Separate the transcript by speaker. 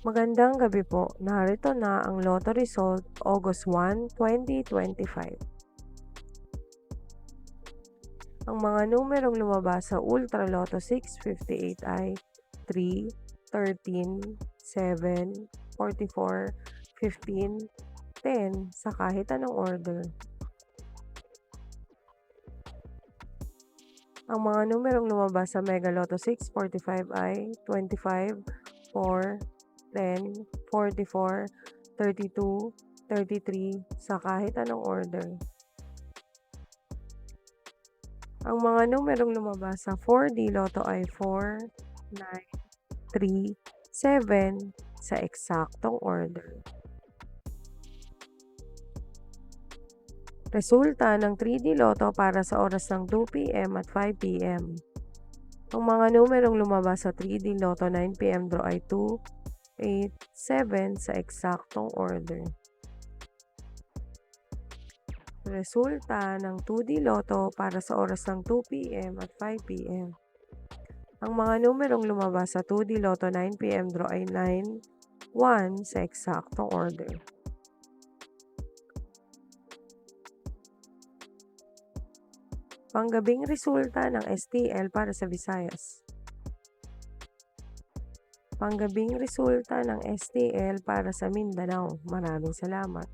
Speaker 1: Magandang gabi po. Narito na ang Lotto result August 1, 2025. Ang mga numerong lumabas sa Ultra Lotto 658 ay 3, 13, 7, 44, 15, 10 sa kahit anong order. Ang mga numerong lumabas sa Mega Lotto 645 ay 25, 4, 10, 44, 32, 33 sa kahit anong order. Ang mga numerong lumabas sa 4D Lotto ay 4, 9, 3, 7 sa eksaktong order. Resulta ng 3D Lotto para sa oras ng 2 p.m. at 5 p.m. Ang mga numerong lumabas sa 3D Lotto 9 p.m. draw ay 2, 8, 7 sa eksaktong order. Resulta ng 2D Lotto para sa oras ng 2 p.m. at 5 p.m. Ang mga numerong lumabas sa 2D Lotto 9 p.m. draw ay 9, 1 sa eksaktong order. Panggabing resulta ng STL para sa Visayas. Panggabing resulta ng STL para sa Mindanao. Maraming salamat.